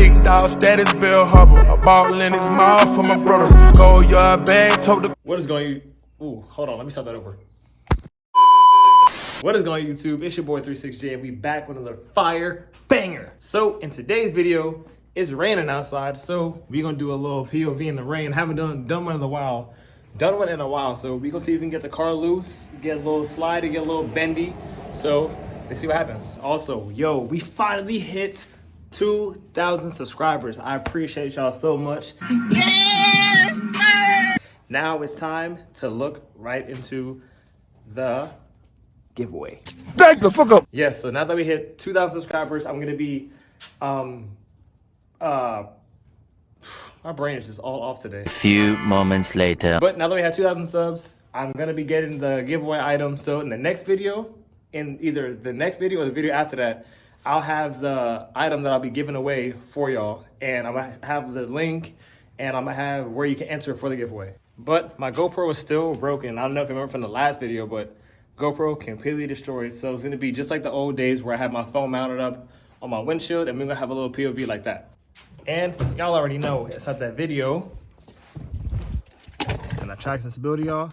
Big dog status, Bill Hubble. A ball in his mouth for my brothers. Go your bag, told the. What is going? Ooh, hold on. Let me start that over. What is going on, YouTube? It's your boy 36J, and we back with another fire banger. So in today's video, it's raining outside, so we're gonna do a little POV in the rain. Haven't done one in a while. So we gonna see if we can get the car loose, get a little slide, get a little bendy. So let's see what happens. Also, yo, we finally hit 2,000 subscribers. I appreciate y'all so much. Yes, sir. Now it's time to look right into the giveaway. Back the fuck up. Yes, so now that we hit 2,000 subscribers, I'm gonna be my brain is just all off today. A few moments later. But now that we have 2,000 subs, I'm gonna be getting the giveaway item. So in the next video, in either the next video or the video after that, I'll have the item that I'll be giving away for y'all, and I'm gonna have the link, and I'm gonna have where you can enter for the giveaway. But my GoPro is still broken. I don't know if you remember from the last video, but GoPro completely destroyed. So it's gonna be just like the old days where I had my phone mounted up on my windshield, and we're gonna have a little POV like that. And y'all already know it's not that video. And I traction stability off.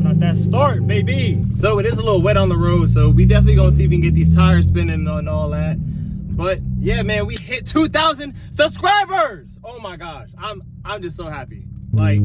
Not that start, baby. So it is a little wet on the road, so we definitely gonna see if we can get these tires spinning and all that. But yeah, man, we hit 2,000 subscribers. Oh my gosh, I'm just so happy. Like,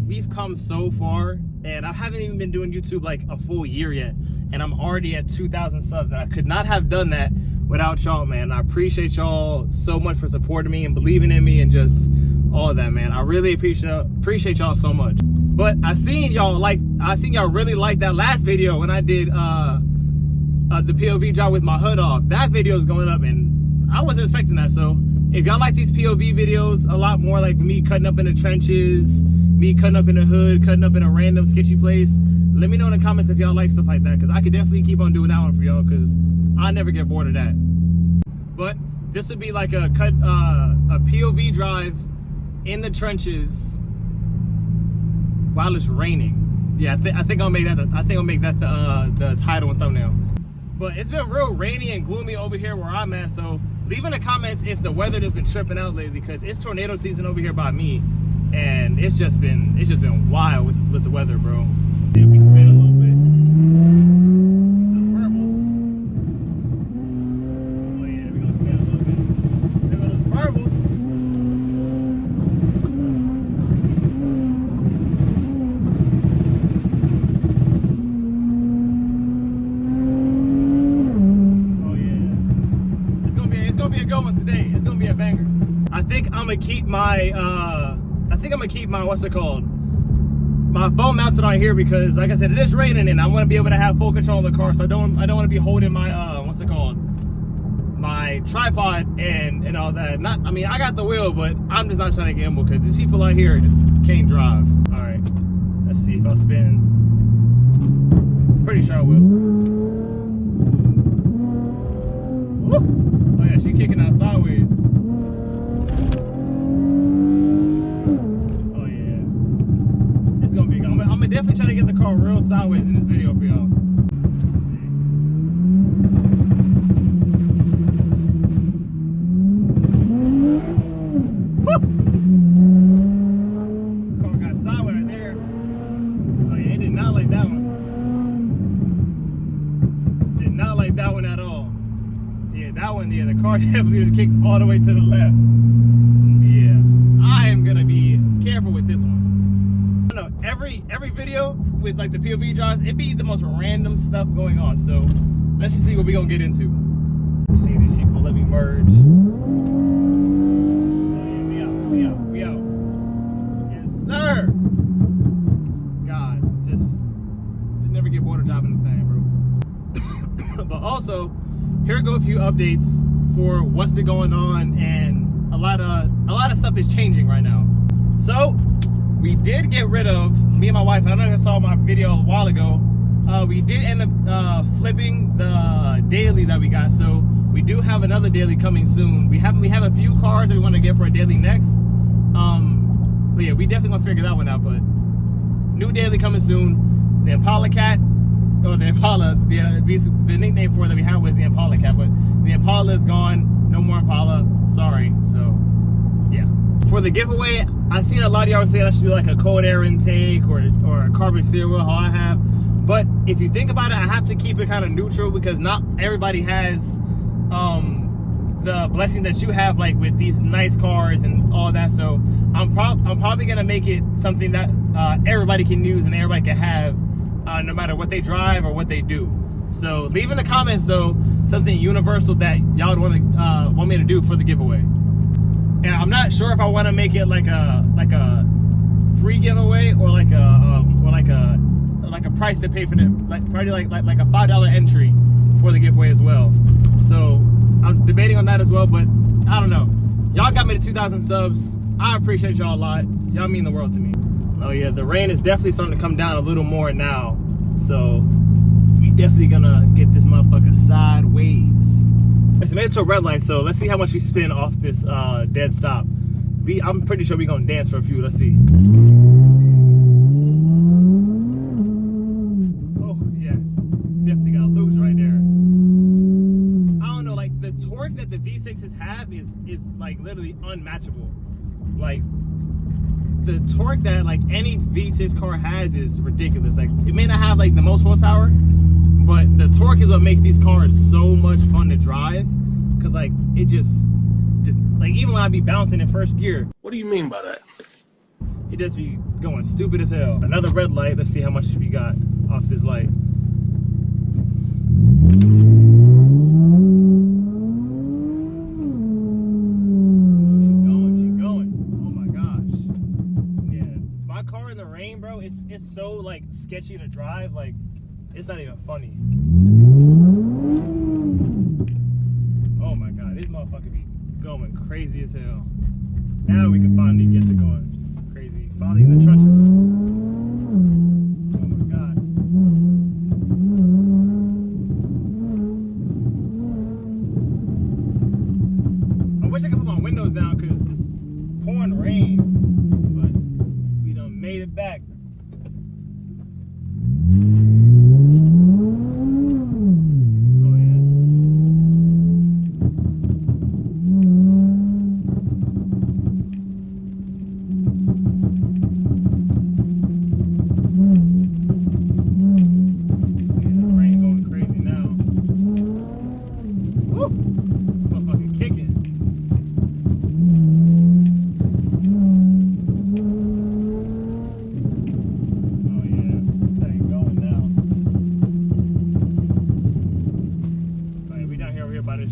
we've come so far, and I haven't even been doing YouTube like a full year yet, and I'm already at 2,000 subs, and I could not have done that without y'all, man. I appreciate y'all so much for supporting me and believing in me and just all of that, man. I really appreciate y'all so much. But I seen y'all really like that last video when I did the POV job with my hood off. That video is going up, and I wasn't expecting that. So if y'all like these POV videos a lot more, like me cutting up in the trenches, me cutting up in the hood, cutting up in a random sketchy place, let me know in the comments if y'all like stuff like that, because I could definitely keep on doing that one for y'all, because I never get bored of that. But this would be like a POV drive in the trenches while it's raining. Yeah, I think I'll make that. The title and thumbnail. But it's been real rainy and gloomy over here where I'm at. So leave in the comments if the weather has been tripping out lately, because it's tornado season over here by me, and it's just been wild with the weather, bro. Yeah, we spin a little bit. Those purples. Oh yeah, we gonna spin a little bit. Look at those purples. Oh yeah. It's gonna be a good one today. It's gonna be a banger. I think I'm gonna keep my what's it called? My phone mounted on here, because like I said, it is raining and I want to be able to have full control of the car, so I don't want to be holding my what's it called, my tripod and all that. I mean I got the wheel, but I'm just not trying to gamble, because these people out here just can't drive. All right, let's see if I'll spin. Pretty sure I will. Woo! Oh yeah, she kicking out sideways. I'm gonna definitely try to get the car real sideways in this video for y'all. Let's see. Woo! Car got sideways right there. Oh yeah, it did not like that one. Did not like that one at all. Yeah, that one, yeah, the car definitely was kicked all the way to the left. Yeah, I am gonna be careful with this one. No, every video with like the POV drives, it be the most random stuff going on. So let's just see what we gonna get into. Let's see these people. Let me merge. Oh yeah, we out. Yes, sir. God, just never get bored of driving this thing, bro. But also, here go a few updates for what's been going on, and a lot of stuff is changing right now. So we did get rid of, me and my wife, I don't know if you saw my video a while ago, we did end up flipping the daily that we got. So we do have another daily coming soon. We have a few cars that we want to get for a daily next. But yeah, we definitely want to figure that one out. But new daily coming soon. The Impala Cat, or the Impala, the nickname for it that we have was the Impala Cat, but the Impala is gone. No more Impala. Sorry. So, yeah. For the giveaway, I've seen a lot of y'all saying I should do like a cold air intake or a carbon steel wheel, how I have. But if you think about it, I have to keep it kind of neutral because not everybody has the blessing that you have, like with these nice cars and all that. So I'm probably gonna make it something that everybody can use and everybody can have, no matter what they drive or what they do. So leave in the comments though something universal that y'all want me to do for the giveaway. And I'm not sure if I want to make it like a free giveaway or like a price to pay for the probably like a $5 entry for the giveaway as well. So I'm debating on that as well, but I don't know. Y'all got me to 2,000 subs. I appreciate y'all a lot. Y'all mean the world to me. Oh yeah, the rain is definitely starting to come down a little more now. So we definitely gonna get this motherfucker sideways. It's made it to a red light, so let's see how much we spin off this dead stop. I'm pretty sure we gonna dance for a few. Let's see. Oh yes, definitely got loose right there. I don't know, like the torque that the V6s have is like literally unmatchable. Like the torque that like any V6 car has is ridiculous. Like it may not have like the most horsepower, but the torque is what makes these cars so much fun to drive. Cause like it just like even when I be bouncing in first gear. What do you mean by that? It just be going stupid as hell. Another red light. Let's see how much we got off this light. She's going. Oh my gosh. Yeah, my car in the rain, bro. It's so like sketchy to drive. Like it's not even funny. Oh my god, this motherfucker be going crazy as hell. Now we can finally get to going crazy. Finally in the trenches. Oh my god. I wish I could put my windows down because it's pouring rain. But we done made it back.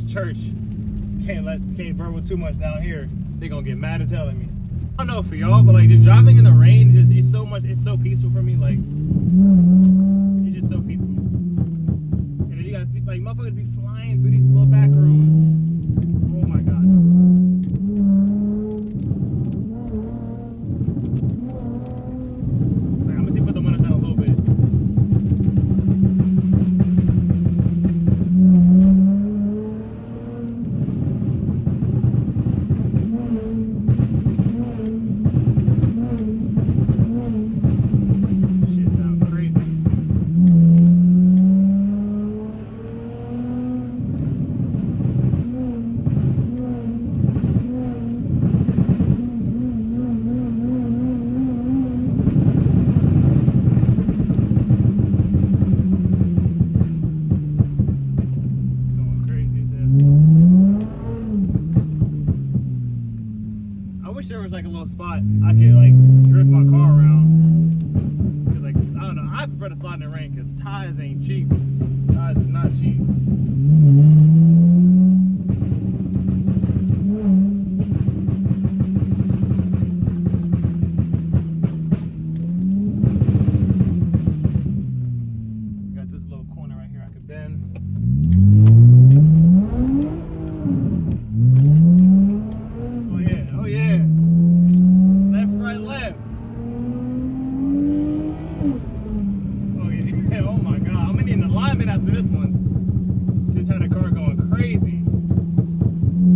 Church can't verbal too much down here. They gonna get mad as hell at me. I don't know for y'all, but like just driving in the rain it's so peaceful for me. Like it's just so peaceful. And then you got like motherfuckers be flying through these little back roads. Oh my god. Like, I'm gonna see if I put the windows down a little bit. There was like a little spot I could like drift my car around. Cause like I don't know, I prefer to slide in the rain because tires ain't cheap. Tires is not cheap. Got this little corner right here I could bend. Oh yeah. Left, right, left. Oh yeah. Oh my god. I'm gonna need an alignment after this one. Just had the car going crazy.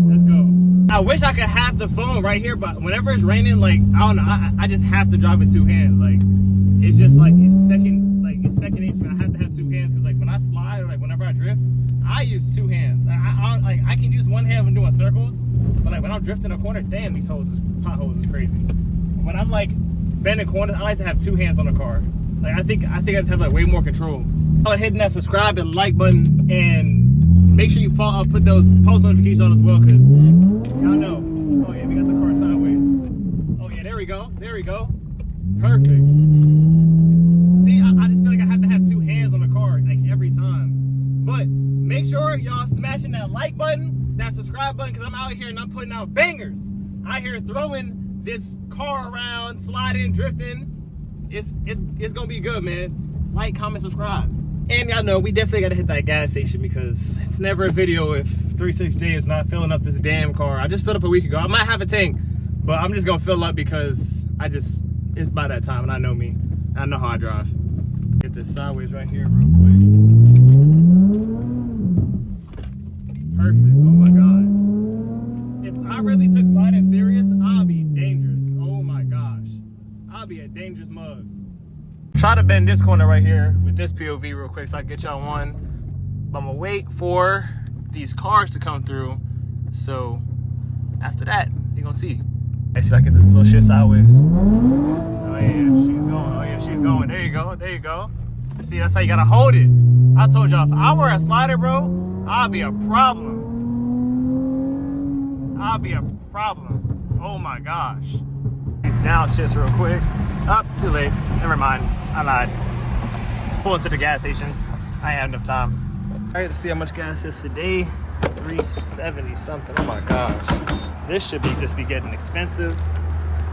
Let's go. I wish I could have the phone right here, but whenever it's raining, like I don't know, I just have to drive with two hands. Like it's just like it's second nature. I have to have two hands because like when I slide or like whenever I drift, I use two hands. I just one hand when doing circles, but like when I'm drifting a corner, damn, these potholes is crazy. When I'm like bending corners, I like to have two hands on the car. Like I think I just have like way more control. Hitting that subscribe and like button, and make sure you put those post notifications on as well, because y'all know. Oh yeah, we got the car sideways. Oh yeah, there we go. There we go. Perfect. See, I just feel like I have to have two hands on the car like every time. But make sure y'all smashing that like button, that subscribe button, because I'm out here and I'm putting out bangers. Out here throwing this car around, sliding, drifting. It's gonna be good, man. Like, comment, subscribe. And y'all know we definitely gotta hit that gas station, because it's never a video if 36J is not filling up this damn car. I just filled up a week ago. I might have a tank, but I'm just gonna fill up because it's by that time and I know me. I know how I drive. Get this sideways right here real quick. Perfect. Oh my God. If I really took sliding serious, I'll be dangerous. Oh my gosh. I'll be a dangerous mug. Try to bend this corner right here with this POV real quick so I can get y'all one. But I'm gonna wait for these cars to come through. So after that, you're gonna see. Let's see if I get this little shit sideways. Oh yeah, she's going. Oh yeah, she's going. There you go. There you go. See, that's how you gotta hold it. I told y'all, if I were a slider, bro, I'll be a problem. I'll be a problem. Oh my gosh. These down shifts real quick. Up, too late. Never mind. I lied. Just pull into the gas station. I ain't have enough time. All right, let's see how much gas is today. 370 something. Oh my gosh. This should just be getting expensive.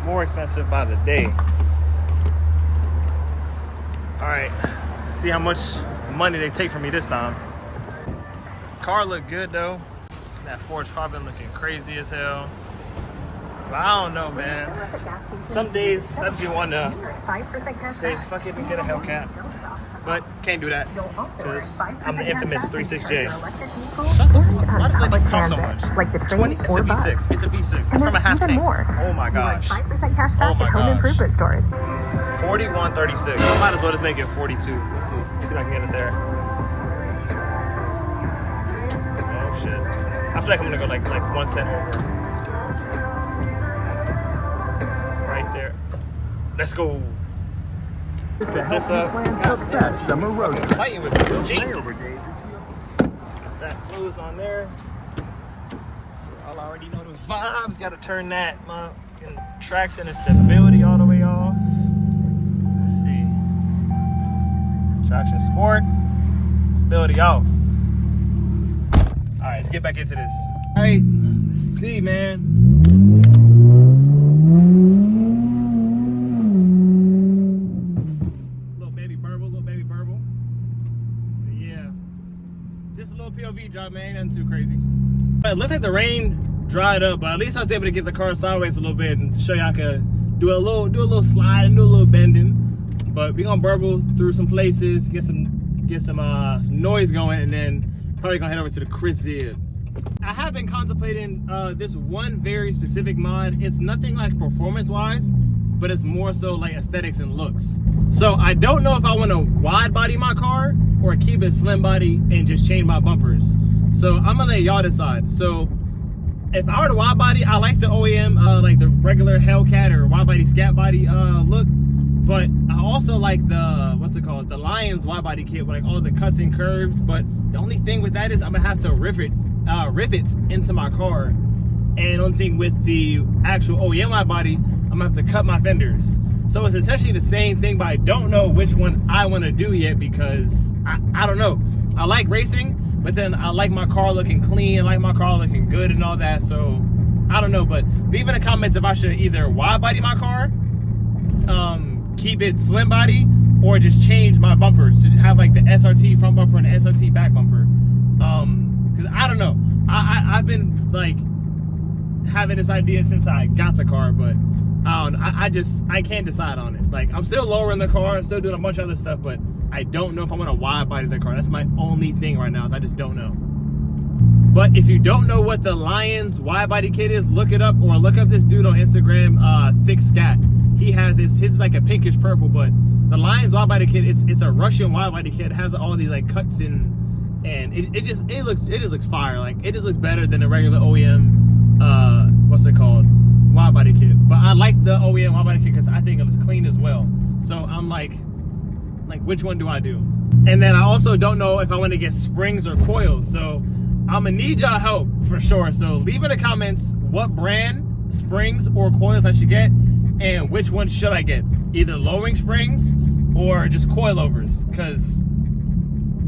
More expensive by the day. All right, let's see how much money they take from me this time. Car looked good though. That forged carbon looking crazy as hell. But I don't know, man. Some days I just want to say fuck it and get a Hellcat. But can't do that because I'm the infamous 36J. Shut the fuck. Why does lady talk so much? Like the 20, it's a V6. It's a V6. It's from a half tank. Oh my gosh. 5% cash back Oh my at home gosh. improvement stores. 41.36. I might as well just make it 42. Let's see. Let's see if I can get it there. Oh shit. I feel like I'm gonna go like 1 cent over. Right there. Let's go. Let's put this up. God, Summer road. Fighting with me. Jesus. Let's get that close on there. Y'all already know the vibes. Gotta turn that traction and stability all the way off. Let's see. Traction sport. Stability off. Alright, let's get back into this. Alright, let's see, man. POV drop, man, ain't nothing too crazy. But it looks like the rain dried up, but at least I was able to get the car sideways a little bit and show y'all I could do a little slide and do a little bending. But we gonna burble through some places, get some noise going, and then probably gonna head over to the crib. I have been contemplating this one very specific mod. It's nothing like performance wise, but it's more so like aesthetics and looks. So I don't know if I want to wide body my car or keep it slim body and just change my bumpers. So I'm gonna let y'all decide. So if I were to wide body, I like the OEM, like the regular Hellcat or wide body scat body look. But I also like the, what's it called? The Lions wide body kit with like all the cuts and curves. But the only thing with that is I'm gonna have to rivets into my car. And the only thing with the actual OEM wide body, I'm gonna have to cut my fenders. So it's essentially the same thing, but I don't know which one I want to do yet because I don't know. I like racing, but then I like my car looking clean, I like my car looking good and all that. So I don't know, but leave in the comments if I should either wide body my car, keep it slim body, or just change my bumpers to have like the SRT front bumper and the SRT back bumper. Because I don't know. I've been like having this idea since I got the car, but I can't decide on it. Like, I'm still lowering the car, still doing a bunch of other stuff, but I don't know if I want to wide body the car. That's my only thing right now, is I just don't know. But if you don't know what the Lions wide body kit is, look it up, or look up this dude on Instagram, Thick Scat. He has his is like a pinkish purple, but the Lions wide body kit, it's a Russian wide body kit. It has all these like cuts and and it just looks fire. Like, it just looks better than the regular OEM, what's it called, wide body kit. But I like the OEM wide body kit because I think it was clean as well. So I'm like which one do I do? And then I also don't know if I want to get springs or coils. So I'm gonna need y'all help for sure. So leave in the comments what brand springs or coils I should get, and which one should I get, either lowering springs or just coilovers. Because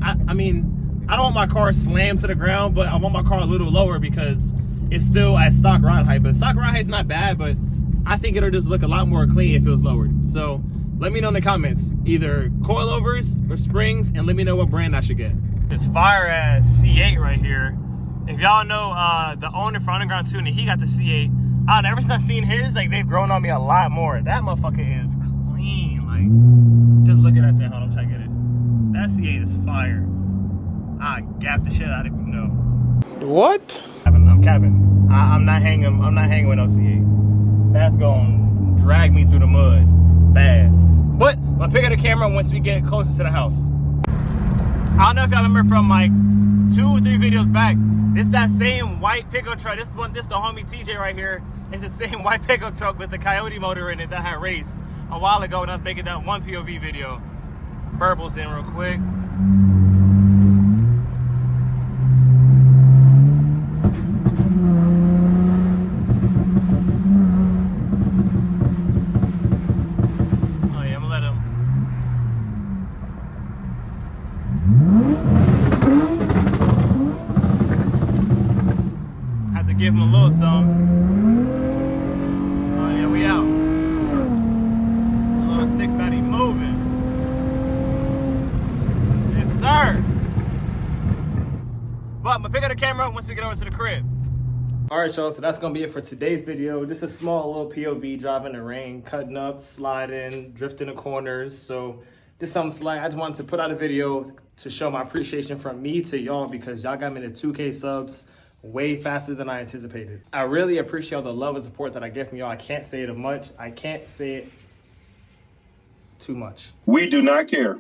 I mean, I don't want my car slammed to the ground, but I want my car a little lower because it's still at stock ride height. But stock ride height's not bad, but I think it'll just look a lot more clean if it was lowered. So let me know in the comments, either coilovers or springs, and let me know what brand I should get. This fire ass C8 right here. If y'all know the owner for Underground Tuning, he got the C8. Ever since I've seen his, like, they've grown on me a lot more. That motherfucker is clean. Like, just looking at that. Hold on, I'm trying to get it. That C8 is fire. I gapped the shit out of it, no. What? I'm capping. I'm not hanging with no C8. That's gonna drag me through the mud bad. But I'll pick up the camera once we get closer to the house. I don't know if y'all remember from like 2 or 3 videos back. This is that same white pickup truck. This the homie TJ right here. It's the same white pickup truck with the Coyote motor in it that had raced a while ago when I was making that one POV video. Burbles in real quick. Give him a little something. Oh yeah, we out. A little 690 moving. Yes, sir. But I'm gonna pick up the camera once we get over to the crib. Alright, y'all, so that's gonna be it for today's video. Just a small little POV, driving in the rain, cutting up, sliding, drifting the corners. So just something slight. I just wanted to put out a video to show my appreciation from me to y'all, because y'all got me to 2K subs way faster than I anticipated. I really appreciate all the love and support that I get from y'all. I can't say it much. I can't say it too much. We do not care.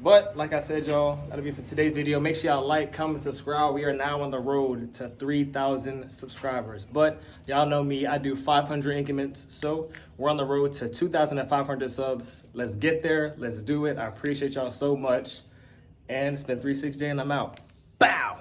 But like I said, y'all, that'll be for today's video. Make sure y'all like, comment, subscribe. We are now on the road to 3,000 subscribers. But y'all know me, I do 500 increments. So we're on the road to 2,500 subs. Let's get there. Let's do it. I appreciate y'all so much. And it's been 360 and I'm out. Bow.